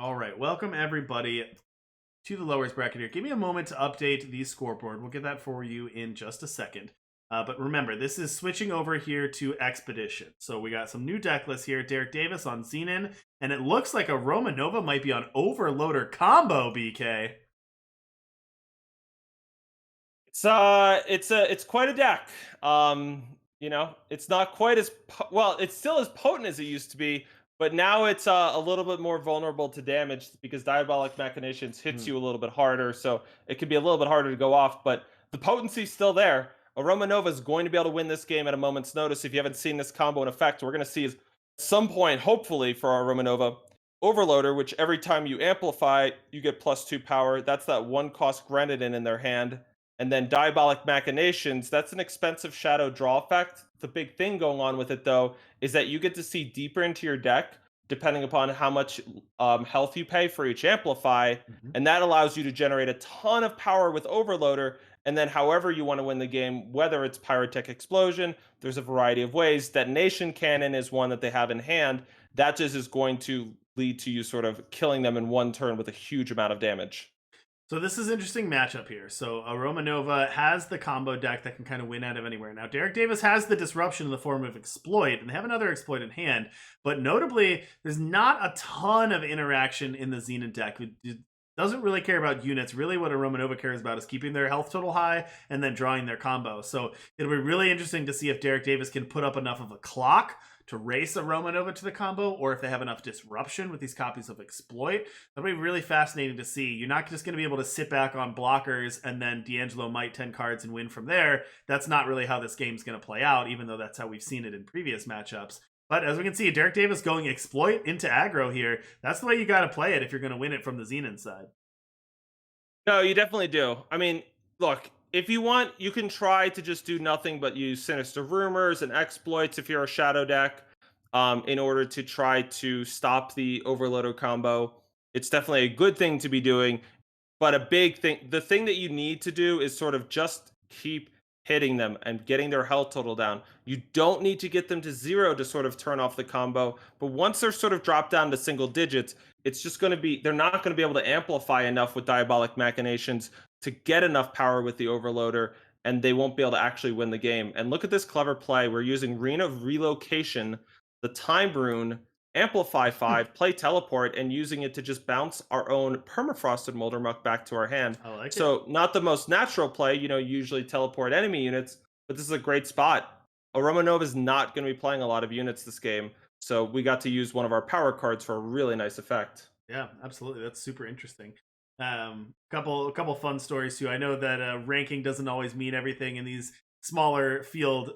All right, welcome everybody to the lowers bracket here. Give me a moment to update the scoreboard. We'll get that for you in just a second. But remember, this is switching over here to Expedition. So we got some new deck lists here. Derek Davis on Xenon, and it looks like AromaNova might be on Overloader combo, BK. It's quite a deck. It's not quite as well. It's still as potent as it used to be, but now it's a little bit more vulnerable to damage because Diabolic Machinations hits you a little bit harder, so it can be a little bit harder to go off. But the potency's still there. AromaNova is going to be able to win this game at a moment's notice. If you haven't seen this combo in effect, we're going to see at some point, hopefully, for our AromaNova Overloader, which every time you amplify, you get +2 power. That's that one cost Grenadin in their hand. And then Diabolic Machinations, that's an expensive shadow draw effect. The big thing going on with it, though, is that you get to see deeper into your deck depending upon how much health you pay for each amplify. And that allows you to generate a ton of power with Overloader. And then however you want to win the game, whether it's Pyrotech Explosion, there's a variety of ways. Detonation Cannon is one that they have in hand. That just is going to lead to you sort of killing them in one turn with a huge amount of damage. So this is an interesting matchup here. So AromaNova has the combo deck that can kind of win out of anywhere. Now, Derek Davis has the disruption in the form of Exploit, and they have another Exploit in hand. But notably, there's not a ton of interaction in the Xenon deck. It doesn't really care about units. Really what AromaNova cares about is keeping their health total high and then drawing their combo. So it'll be really interesting to see if Derek Davis can put up enough of a clock to race AromaNova to the combo, or if they have enough disruption with these copies of Exploit. That'll be really fascinating to see. You're not just going to be able to sit back on blockers and then D'Angelo might 10 cards and win from there. That's not really how this game's going to play out, even though that's how we've seen it in previous matchups. But as we can see, Derek Davis going Exploit into aggro here. That's the way you got to play it if you're going to win it from the Xenon side. No, you definitely do. I mean, look, if you want, you can try to just do nothing but use Sinister Rumors and Exploits if you're a Shadow deck in order to try to stop the Overloader combo. It's definitely a good thing to be doing, but a big thing, the thing that you need to do is sort of just keep hitting them and getting their health total down. You don't need to get them to 0 to sort of turn off the combo, but once they're sort of dropped down to single digits, it's just going to be, they're not going to be able to amplify enough with Diabolic Machinations to get enough power with the Overloader, and they won't be able to actually win the game. And look at this clever play. We're using Rune of Relocation, the Time Rune, Amplify 5, play Teleport, and using it to just bounce our own Permafrosted Moldermuck back to our hand. I like it. So not the most natural play, usually teleport enemy units, but this is a great spot. AromaNova is not going to be playing a lot of units this game, so we got to use one of our power cards for a really nice effect. Yeah, absolutely. That's super interesting. Couple fun stories too. I know that ranking doesn't always mean everything in these smaller field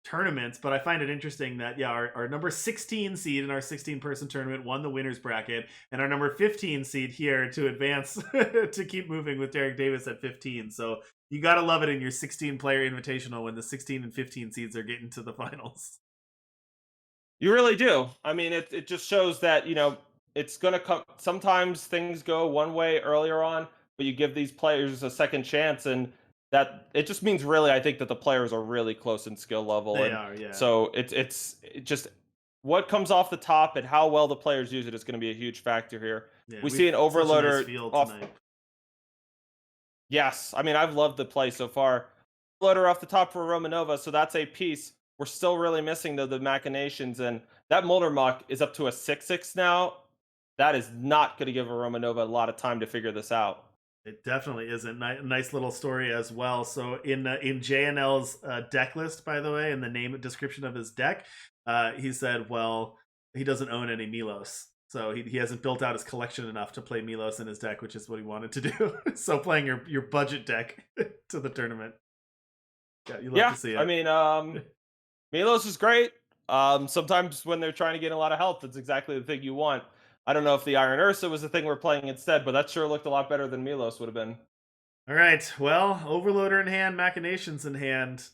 tournaments, but I find it interesting that our number 16 seed in our 16-person tournament won the winners bracket, and our number 15 seed here to advance to keep moving with Derek Davis at 15. So you gotta love it in your 16-player invitational when the 16 and 15 seeds are getting to the finals. You really do. I mean, it just shows that, it's going to come. Sometimes things go one way earlier on, but you give these players a second chance, and that it just means really, I think that the players are really close in skill level. They and are, yeah. So it just what comes off the top and how well the players use it is going to be a huge factor here. Yeah, We see an Overloader off. tonight. Yes, I mean, I've loved the play so far. Overloader off the top for AromaNova, so that's a piece. We're still really missing the Machinations, and that Moldermuck is up to a 6/6 now. That is not going to give AromaNova a lot of time to figure this out. It definitely isn't. Nice little story as well. So in JNL's deck list, by the way, in the name description of his deck, he said, well, he doesn't own any Milos. So he hasn't built out his collection enough to play Milos in his deck, which is what he wanted to do. So playing your budget deck to the tournament. Yeah, you love to see it. I mean, Milos is great. Sometimes when they're trying to get a lot of health, that's exactly the thing you want. I don't know if the Iron Ursa was the thing we're playing instead, but that sure looked a lot better than Milos would have been. All right, well, Overloader in hand, Machinations in hand.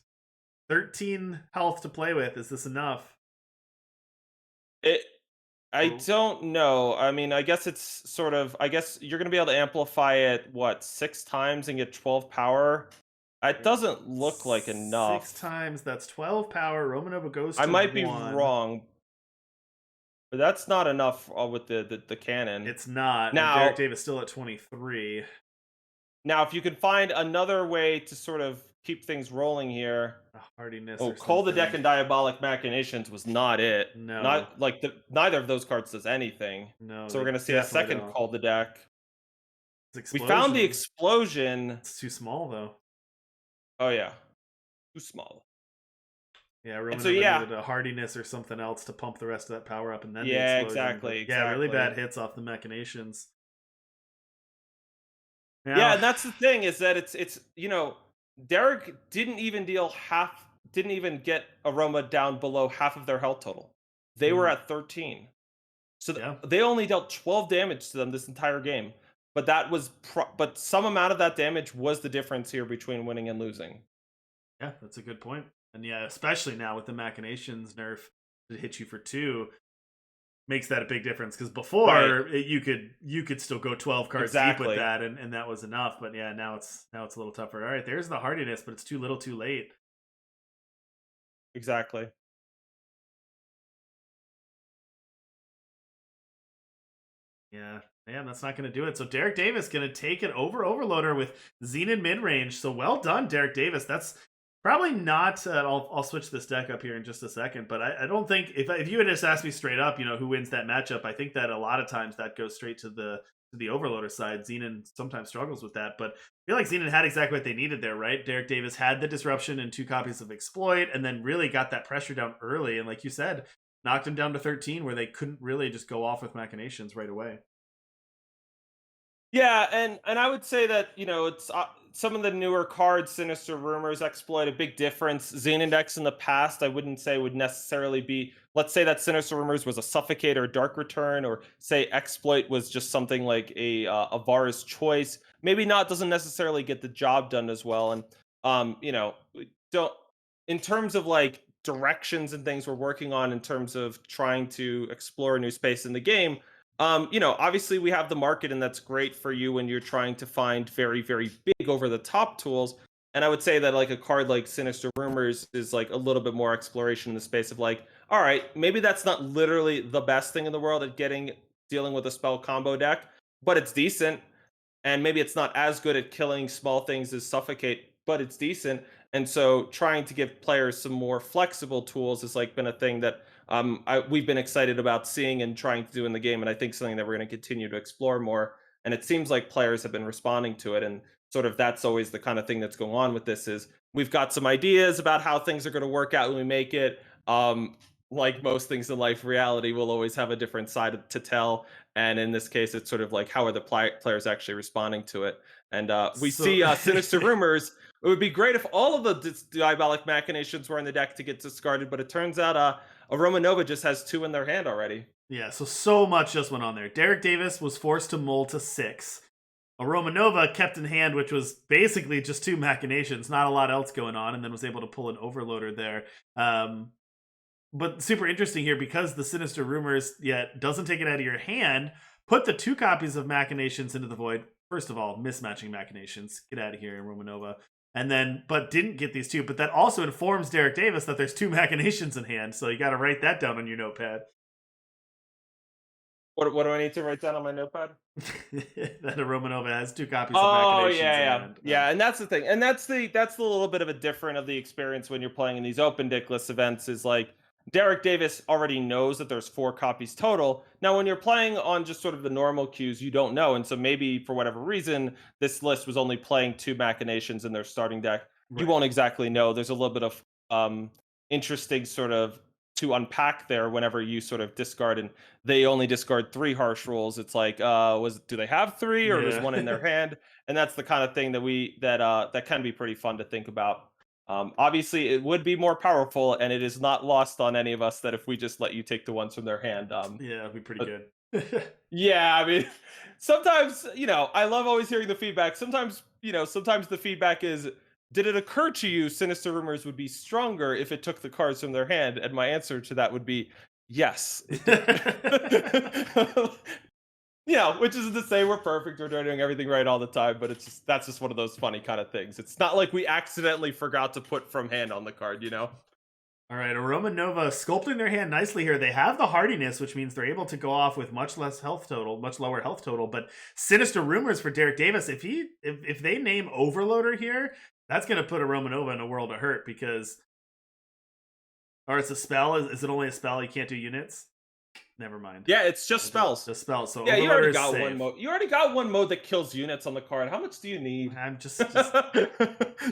13 health to play with. Is this enough? I don't know. I mean, I guess it's sort of, I guess you're going to be able to amplify it, 6 times and get 12 power? It doesn't look like enough. 6 times, that's 12 power. AromaNova goes to I might be 1. wrong. But that's not enough with the cannon. It's not. And Derek Now, Davis still at 23. now, if you can find another way to sort of keep things rolling here. A hardiness Oh, or Call the Deck something. and Diabolic Machinations was not it. No. Not like neither of those cards does anything. No, So we're they gonna see a definitely second don't. Call the Deck. It's We found the explosion. explosion. It's too small though. Oh yeah, too small. Yeah, And so Romanova yeah, needed a hardiness or something else to pump the rest of that power up and then the yeah, explosion. But exactly, yeah, really bad exactly. hits off the machinations. Yeah, Now, and that's the thing is that it's Derek didn't even get Aroma down below half of their health total. They were hmm, at 13. So yeah, they only dealt 12 damage to them this entire game. But but some amount of that damage was the difference here between winning and losing. yeah, that's a good point. And yeah, especially now with the machinations nerf to hit you for two makes that a big difference because Right. before you could still go 12 cards deep with Exactly. that and that was enough. But yeah, now it's a little tougher. All right, there's the hardiness, but it's too little, too late. Exactly. Yeah, man, that's not going to do it. So Derek Davis going to take it over Overloader with Xenon mid range. So well done, Derek Davis. That's probably not. I'll switch this deck up here in just a second, but I don't think if you had just asked me straight up, who wins that matchup, I think that a lot of times that goes straight to the Overloader side. Xenon sometimes struggles with that, but I feel like Xenon had exactly what they needed there, right? Derek Davis had the disruption and two copies of Exploit, and then really got that pressure down early, and like you said, knocked him down to 13, where they couldn't really just go off with machinations right away. Yeah, and I would say that it's some of the newer cards, Sinister Rumors, Exploit, a big difference. Xenindex in the past, I wouldn't say would necessarily be. Let's say that Sinister Rumors was a Suffocate or Dark Return, or say Exploit was just something like a Vara's Choice. Maybe not doesn't necessarily get the job done as well. And we don't in terms of like directions and things we're working on in terms of trying to explore a new space in the game. Obviously we have the market, and that's great for you when you're trying to find very, very big over the top tools. And I would say that like a card like Sinister Rumors is like a little bit more exploration in the space of like, all right, maybe that's not literally the best thing in the world at dealing with a spell combo deck, but it's decent. And maybe it's not as good at killing small things as Suffocate, but it's decent. And so trying to give players some more flexible tools has like been a thing that we've been excited about seeing and trying to do in the game, and I think something that we're going to continue to explore more. And it seems like players have been responding to it, and sort of that's always the kind of thing that's going on with this is we've got some ideas about how things are going to work out when we make it. Like most things in life, reality will always have a different side to tell, and in this case, it's sort of like how are the players actually responding to it? And we So see Sinister Rumors. It would be great if all of the Diabolic Machinations were in the deck to get discarded, but it turns out AromaNova just has two in their hand already. yeah, so much just went on there. Derek Davis was forced to mull to 6. Romanova kept in hand, which was basically just two machinations, not a lot else going on, and then was able to pull an overloader there. But super interesting here because the Sinister Rumors yet doesn't take it out of your hand. Put the two copies of Machinations into the void. First of all, mismatching Machinations. Get out of here, Romanova. And then, but didn't get these two. But that also informs Derek Davis that there's two Machinations in hand. So you got to write that down on your notepad. What do I need to write down on my notepad? That a Romanova has two copies of Oh Machinations yeah, in yeah, hand. yeah, and that's the thing, and that's the little bit of a different of the experience when you're playing in these open dickless events is like Derek Davis already knows that there's 4 copies total. Now, when you're playing on just sort of the normal queues, you don't know, and so maybe for whatever reason this list was only playing 2 machinations in their starting deck. You Right. won't exactly know. There's a little bit of interesting sort of to unpack there whenever you sort of discard and they only discard 3 harsh rolls. It's like, do they have 3 or was Yeah. one in their hand? And that's the kind of thing that can be pretty fun to think about. Obviously, it would be more powerful, and it is not lost on any of us that if we just let you take the ones from their hand. Yeah, it'd be pretty But good. yeah, I mean, sometimes, I love always hearing the feedback. Sometimes, sometimes the feedback is, did it occur to you Sinister Rumors would be stronger if it took the cards from their hand? And my answer to that would be yes, it did. Which isn't to say we're perfect or doing everything right all the time, but that's just one of those funny kind of things. It's not like we accidentally forgot to put from hand on the card. All right, AromaNova sculpting their hand nicely here. They have the hardiness, which means they're able to go off with much less health total, much lower health total. But sinister rumors for Derek Davis. If they name Overloader here, that's going to put AromaNova in a world of hurt because, or it's a spell. Is it only a spell? You can't do units. Never mind. Yeah, it's just spells. The spell. So Yeah, you Overloader already is got safe. one mode. You already got one mode that kills units on the card. How much do you need? I'm just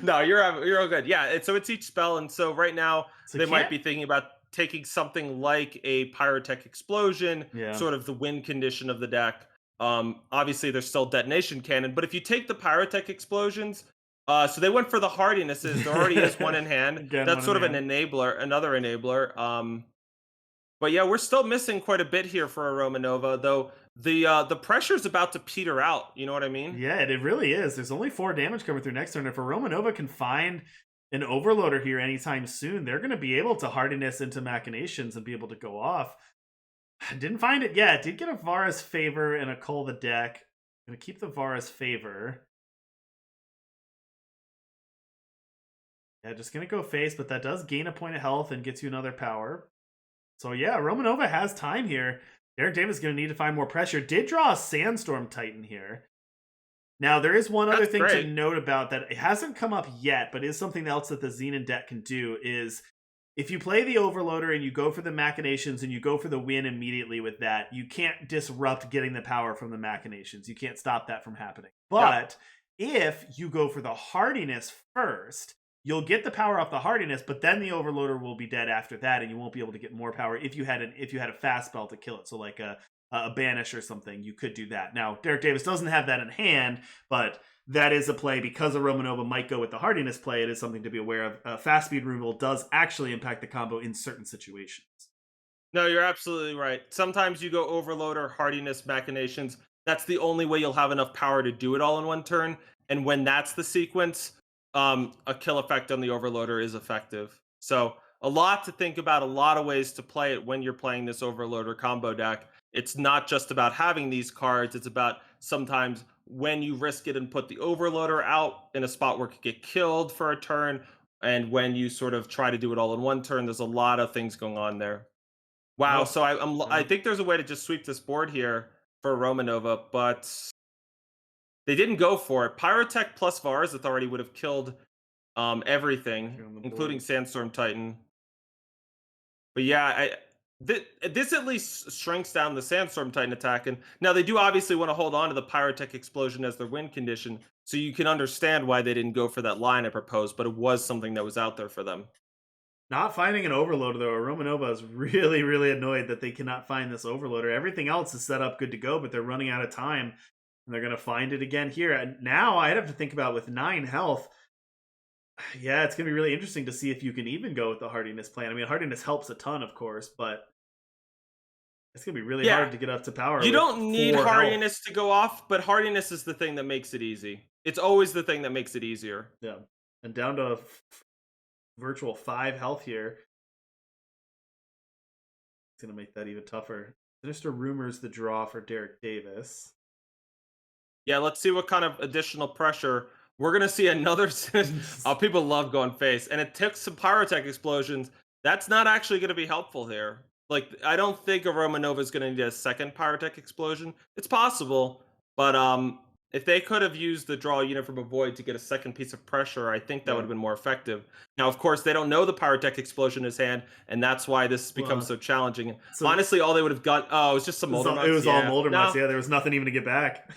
No, you're all good. Yeah, so it's each spell, and so right now so they might can't- be thinking about taking something like a Pyrotech Explosion, Yeah. sort of the win condition of the deck. Obviously there's still Detonation Cannon, but if you take the Pyrotech Explosions, so they went for the hardinesses. There already is one in hand. Again, That's one sort in of an enabler, another enabler. But yeah, we're still missing quite a bit here for AromaNova, though the pressure's about to peter out. You know what I mean? Yeah, it really is. There's only 4 damage coming through next turn. If AromaNova can find an Overloader here anytime soon, they're going to be able to hardiness into Machinations and be able to go off. Didn't find it yet. Did get a Vara's Favor and a Cull the deck. Gonna keep the Vara's Favor. Yeah, just gonna go face, but that does gain a point of health and gets you another power. So yeah, AromaNova has time here. Derek Davis is going to need to find more pressure. Did draw a Sandstorm Titan here. Now, there is one other thing to note about that. It hasn't come up yet, but is something else that the Xenon deck can do is if you play the Overloader and you go for the Machinations and you go for the win immediately with that, you can't disrupt getting the power from the Machinations. You can't stop that from happening. But if you go for the hardiness first, you'll get the power off the hardiness, but then the Overloader will be dead after that, and you won't be able to get more power if you had a fast spell to kill it. So like a banish or something, you could do that. Now, Derek Davis doesn't have that in hand, but that is a play because AromaNova might go with the hardiness play. It is something to be aware of. Fast speed removal does actually impact the combo in certain situations. No, you're absolutely right. Sometimes you go Overloader, hardiness, Machinations. That's the only way you'll have enough power to do it all in one turn. And when that's the sequence, a kill effect on the Overloader is effective. So a lot to think about, a lot of ways to play it when you're playing this Overloader combo deck. It's not just about having these cards, it's about sometimes when you risk it and put the Overloader out in a spot where it could get killed for a turn, and when you sort of try to do it all in one turn. There's a lot of things going on there. Wow, so I think there's a way to just sweep this board here for AromaNova, but they didn't go for it. Pyrotech plus Vars Authority would have killed everything, including Sandstorm Titan. But yeah, this at least shrinks down the Sandstorm Titan attack. And now they do obviously want to hold on to the Pyrotech Explosion as their win condition, so you can understand why they didn't go for that line I proposed, but it was something that was out there for them. Not finding an Overloader, though, AromaNova is really, really annoyed that they cannot find this Overloader. Everything else is set up good to go, but they're running out of time. And they're going to find it again here. And now I'd have to think about with 9 health. Yeah, it's going to be really interesting to see if you can even go with the hardiness plan. I mean, hardiness helps a ton, of course, but it's going to be really hard to get up to power. You don't need hardiness to go off, but hardiness is the thing that makes it easy. It's always the thing that makes it easier. Yeah. And down to virtual 5 health here. It's going to make that even tougher. Sinister Rumors the draw for Derek Davis. Yeah, let's see what kind of additional pressure. We're going to see another... people love going face. And it took some Pyrotech Explosions. That's not actually going to be helpful here. Like, I don't think AromaNova is going to need a second Pyrotech Explosion. It's possible, but if they could have used the draw unit from a void to get a second piece of pressure, I think that would have been more effective. Now, of course, they don't know the Pyrotech Explosion in his hand, and that's why this becomes so challenging. So honestly, all they would have got... Oh, it was just some Molder Mucks. It was all Molder Mucks. Yeah, there was nothing even to get back.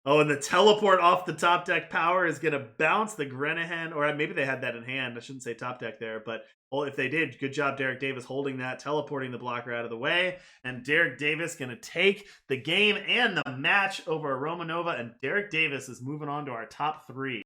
Oh, and the teleport off the top deck power is going to bounce the Grenahan, or maybe they had that in hand. I shouldn't say top deck there, but if they did, good job, Derek Davis, holding that, teleporting the blocker out of the way. And Derek Davis going to take the game and the match over AromaNova, and Derek Davis is moving on to our top 3.